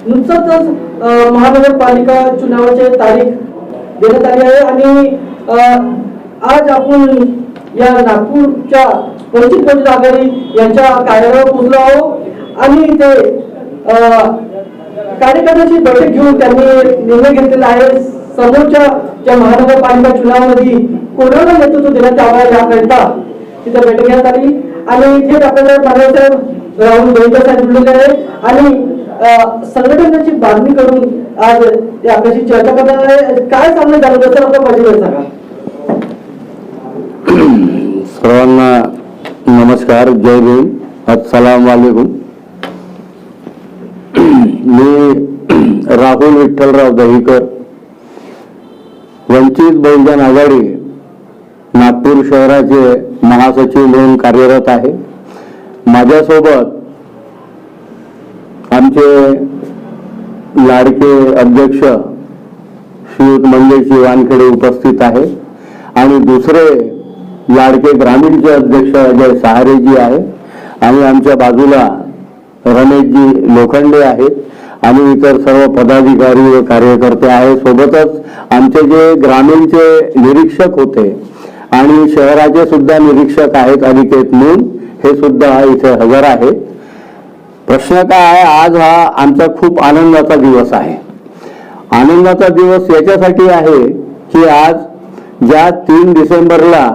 नुकताच महानगरपालिका चुनावाची तारीख देण्यात आली आहे आणि आज आपण या नागपूरच्या वंचित बहुजन आघाडी यांच्या कार्यालयावर पोहोचलो आहोत आणि ते कार्यकर्त्यांची बैठक घेऊन त्यांनी निर्णय घेतलेला आहे समोरच्या ज्या महानगरपालिका चुनावामध्ये कोणाला नेतृत्व देण्यात यावं याकरिता तिथे बैठक घेण्यात आली आणि थेट आपल्याला मान्यवर राहुल दहिकर साहेब जुळलेले आहे आणि संघटनेची बांधणी करून आज आपल्याशी चर्चा करणार आहे. काय सांगणं झालं तर आपल्या माझी सांगा. सर्वांना नमस्कार, जय भीम, अस्सलाम वालेकुम. मी राहुल विठ्ठलराव दहिकर, वंचित बहुजन आघाडी नागपूर शहराचे महासचिव म्हणून कार्यरत आहे. माझ्यासोबत आमचे लाडके अध्यक्ष श्रीयुत मंगेशजी वानखेडे उपस्थित आहे आणि दुसरे लाडके ग्रामीणचे अध्यक्ष अजय सहारेजी आहे आणि आमच्या बाजूला रमेशजी लोखंडे आहेत आणि इतर सर्व पदाधिकारी व कार्यकर्ते आहेत. सोबतच आमचे जे ग्रामीणचे निरीक्षक होते आणि शहराचे सुद्धा निरीक्षक आहेत अनिकेत मून, हे सुद्धा इथे हजर आहेत. प्रश्न काय आहे, आज हा आमचा खूप आनंदाचा दिवस आहे. आनंदाचा दिवस याच्यासाठी आहे की आज ज्या 3 डिसेंबरला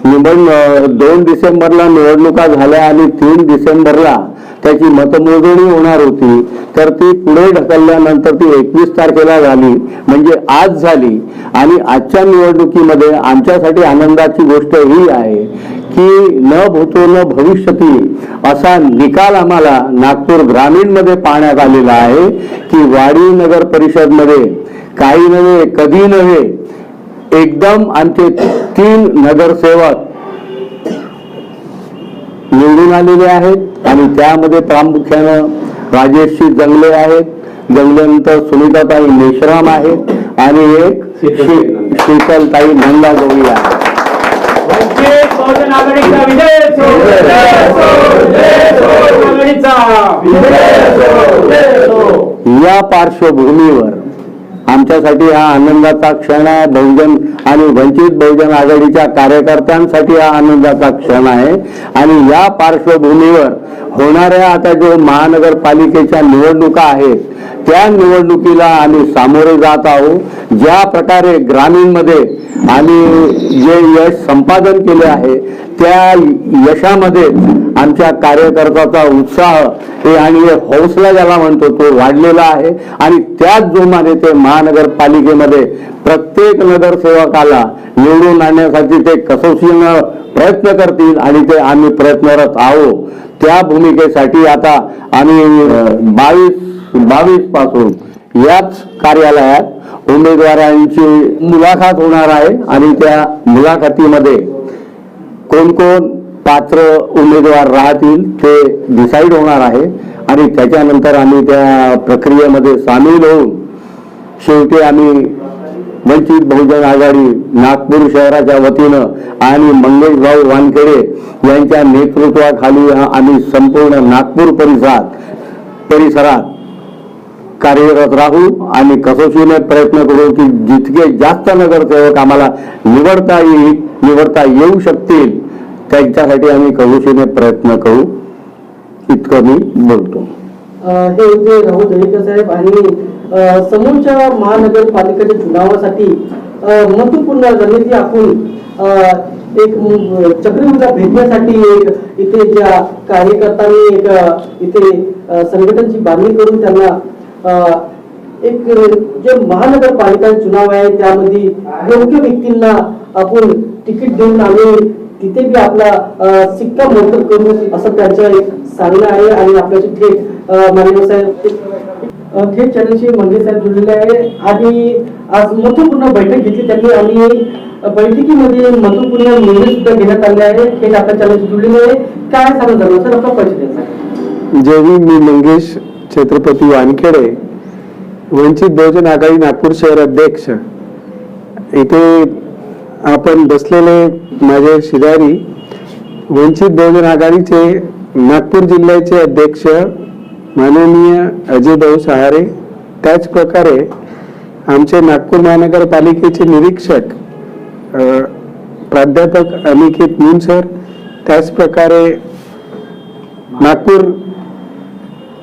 2 डिसेंबरला निवडणुका झाल्या आणि 3 डिसेंबरला त्याची मतमोजणी होणार होती, तर ती पुढे ढकलल्यानंतर ती 21 तारखेला झाली, म्हणजे आज झाली. आणि आजच्या निवडणुकीमध्ये आमच्यासाठी आनंदाची गोष्ट ही आहे की न भूतो न भविष्यती असा निकाल आम्हाला नागपूर ग्रामीण मध्ये पाहण्यात आलेला आहे की वाडी नगर परिषद मध्ये काही नव्हे कधी नव्हे एकदम आमचे 3 नगरसेवक निवडून आलेले आहेत आणि त्यामध्ये प्रामुख्यानं राजेशजी जंगले आहेत, जंगल्यानंतर सुनीताताई मेश्राम आहेत आणि एक शीतलताई नंदा गवळी आहे. या पार्श्वभूमीवर आमच्यासाठी हा आनंदाचा क्षण आहे. बहुजन आणि वंचित बहुजन आघाडीच्या कार्यकर्त्यांसाठी हा आनंदाचा क्षण आहे आणि या पार्श्वभूमीवर होणाऱ्या आता जो महानगरपालिकेच्या निवडणुका आहेत त्या निवडणुकीला आम्ही सामोरे जात आहोत. ज्या प्रकारे ग्रामीणमध्ये आम्ही जे यश संपादन केले आहे त्या यशामध्ये आमच्या कार्यकर्त्याचा उत्साह आणि हौसला ज्याला म्हणतो तो वाढलेला आहे आणि त्याच जोमाने ते महानगरपालिकेमध्ये प्रत्येक नगरसेवकाला निवडून आणण्यासाठी ते कसोशीनं प्रयत्न करतील आणि ते आम्ही प्रयत्नरत आहोत. त्या भूमिकेसाठी आता आम्ही 22 पासून याच कार्यालयात उमेदवारांची मुलाखत होणार आहे आणि त्या मुलाखतीमध्ये कोण कोण पात्र उमेदवार राहतील ते डिसाईड होणार आहे आणि त्याच्यानंतर आम्ही त्या प्रक्रियेमध्ये सामील होऊन शेवटी आम्ही वंचित बहुजन आघाडी नागपूर शहराच्या वतीनं आणि मंगेश भाऊ वानखेडे यांच्या नेतृत्वाखाली आम्ही संपूर्ण नागपूर परिसरात कार्यरत राहू आणि कसोशीने प्रयत्न करू की जितके जास्त नगरसेवक आम्हाला निवडता येऊ शकतील त्यांच्यासाठी आम्ही कसोशीने प्रयत्न करू. इतकं मी बोलतो. हे होते राहुल दहिकर साहेब आणि समोरच्या महानगरपालिकेच्या चुनावासाठी महत्वपूर्ण रणनीती आपण एक चक्रव्यूहाला भेटण्यासाठी एक इथे ज्या कार्यकर्त्यांनी एक इथे संघटनेची बांधणी करून त्यांना एक जे महानगरपालिका चुनाव आहे त्यामध्ये योग्य व्यक्तींना आपण तिकीट देऊन आम्ही तिथे बी आपला सिक्का मोठं करू असं त्यांचं एक सांगणं आहे. आणि आपल्याशी थेट माननीय साहेब थेट चॅनलशी मंगे साहेब जुळलेले आहे. आणि आज महत्वपूर्ण बैठक घेतली त्यांनी आणि बैठकीमध्ये महत्वपूर्ण निर्णय सुद्धा घेण्यात आले आहे. थेट आपल्या चॅनलशी जुळलेले आहे. काय सांगत झालं सर, आपला परिचय द्यायचा. जय भीम. मी मंगेश छत्रपती वानखेडे, वंचित बहुजन आघाडी नागपूर शहर अध्यक्ष. इथे आपण बसलेले माझे शेजारी वंचित बहुजन आघाडीचे नागपूर जिल्ह्याचे अध्यक्ष माननीय अजय भाऊ सहारे, त्याच प्रकारे आमचे नागपूर महानगरपालिकेचे निरीक्षक प्राध्यापक अनिकेत मून सर, त्याच प्रकारे नागपूर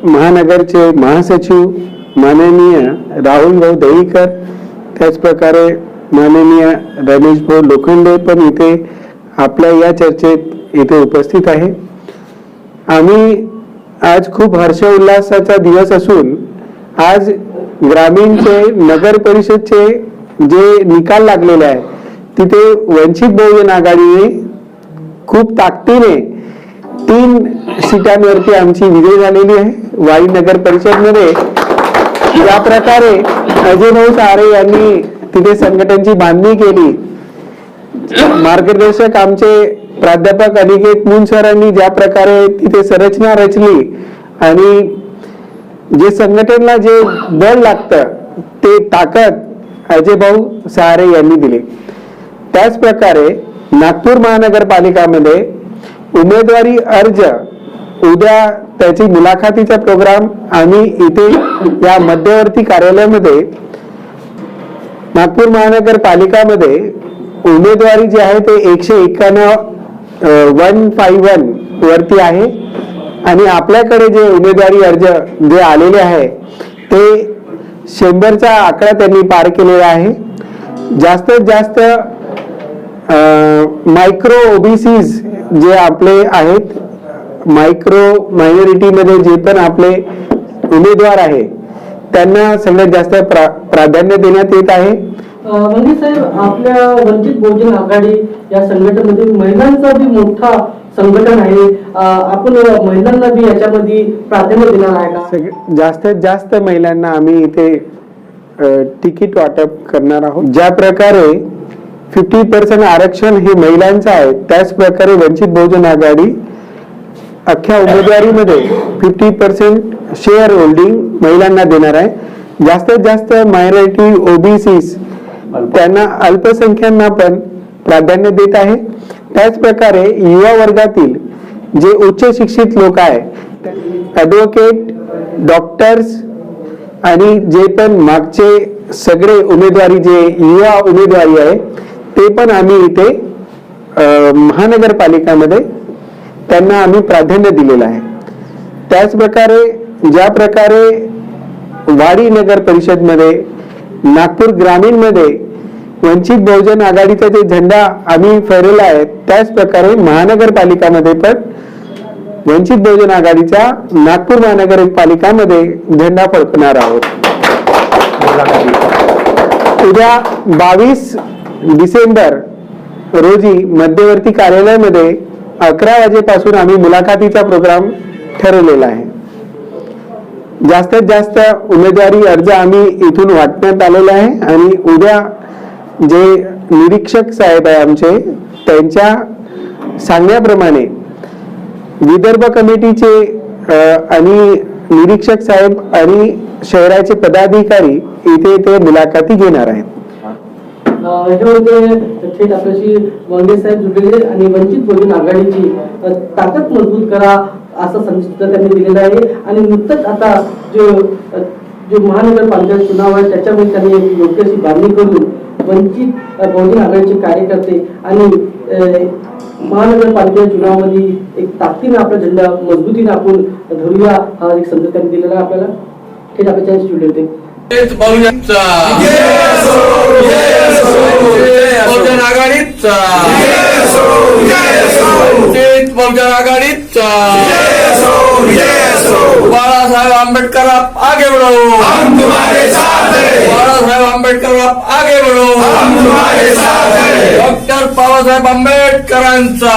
महानगरचे महासचिव माननीय राहुल भाऊ दहीकर, त्याच प्रकारे माननीय रमेश भाऊ लोखंडे पण इथे आपल्या या चर्चेत इथे उपस्थित आहे. आम्ही आज खूप हर्ष उल्हासाचा दिवस असून आज ग्रामीणचे नगर परिषदचे जे निकाल लागलेले आहे तिथे वंचित बहुजन आघाडीने खूप ताकदीने 3 सीटांवरती आमची विजय झालेली आहे. वाई नगर परिषदमध्ये ज्या प्रकारे अजय भाऊ सहारे यांनी तिथे संघटनेची बांधणी केली, मार्गदर्शक आमचे प्राध्यापक अनिकेत मून सरांनी ज्या प्रकारे तिथे संरचना रचली आणि जे संघटनेला जे बळ लागतं ते ताकद अजय भाऊ सहारे यांनी दिली. त्याच प्रकारे नागपूर महानगरपालिकामध्ये उमेदवारी अर्ज उद्या त्याची मुलाखतीचा प्रोग्राम आम्ही इथे या मध्यवर्ती कार्यालयामध्ये नागपूर महानगरपालिकामध्ये उमेदवारी जी आहे ते 151 वरती आहे. आणि आपल्याकडे जे उमेदवारी अर्ज जे आलेले आहे ते 100चा आकडा त्यांनी पार केलेला आहे. जास्तीत जास्त मायक्रो ओबीसीज जे आपले आहेत, मायक्रो मायनॉरिटीमध्ये जे पण आपले उमेदवार आहे त्यांना सगळ्यात जास्त प्राधान्य देण्यात येत आहे. मंगे साहेब, आपल्या वंचित बहुजन आघाडी या संघटनेमध्ये महिलांचा बी मोठा संघटन आहे. आपण महिलांना बी याच्यामध्ये प्राधान्य देणार आहे का? जास्तीत जास्त महिलांना आम्ही इथे तिकीट वाटप करणार आहोत. ज्या प्रकारे 50% आरक्षण हे महिलांचं आहे, त्याच प्रकारे वंचित बहुजन आघाडी अख्ख्या उमेदवारीमध्ये 50% शेअर होल्डिंग महिलांना देणार आहे. जास्तीत जास्त मायनॉरिटी ओबीसीज त्यांना अल्पसंख्यांना पण प्राधान्य देत आहे. त्याच प्रकारे युवा वर्गातील जे उच्च शिक्षित लोक आहे, ॲडव्होकेट, डॉक्टर्स आणि जे पण मागचे सगळे उमेदवारी जे युवा उमेदवारी आहे ते पण आम्ही इथे महानगरपालिकामध्ये त्यांना आम्ही प्राधान्य दिलेलं आहे. त्याच प्रकारे ज्या प्रकारे वाडी नगर परिषदमध्ये, नागपूर ग्रामीणमध्ये वंचित बहुजन आघाडीचा जे झेंडा आम्ही फहरवला आहे, त्याच प्रकारे महानगरपालिकामध्ये पण वंचित बहुजन आघाडीचा नागपूर महानगरपालिकामध्ये झेंडा फडकवणार आहोत. उद्या 22 डिसेंबर रोजी मध्यवर्ती कार्यालयामध्ये 11 वाजेपासून आम्ही मुलाखतीचा प्रोग्राम ठरवलेला आहे. जास्तीत जास्त उमेदवारी अर्ज आम्ही इथून वाटण्यात आलेला आहे आणि उद्या जे निरीक्षक साहेब आहे आमचे, त्यांच्या सांगण्याप्रमाणे विदर्भ कमिटीचे आणि निरीक्षक साहेब आणि शहराचे पदाधिकारी इथे ते मुलाखती घेणार आहेत. थेट आपल्याशी मंगे साहेब जुळलेले आणि वंचित बहुजन आघाडीची ताकद मजबूत करा असा संदेश सुद्धा त्यांनी दिलेला आहे. आणि नुकतंच आता जो महानगरपालिका चुनाव आहे त्याच्यामध्ये त्यांनी एक योग्य अशी बांधणी करून वंचित बहुजन आघाडीचे कार्यकर्ते आणि महानगरपालिका चुनावामध्ये एक ताकदीने आपला झेंडा मजबूतीने आपण धरूया हा एक संदेश त्यांनी दिलेला आहे आपल्याला. थेट आपल्या स्टुडिओ ते बहुजन आघाडीचा बहुजन आघाडीचा बाळासाहेब आंबेडकर आप आगे बढ़ो, हम तुम्हारे साथ हैं। बाळासाहेब आंबेडकर आप आगे बढ़ो, हम तुम्हारे साथ हैं। डॉक्टर बाबासाहेब आंबेडकरांचा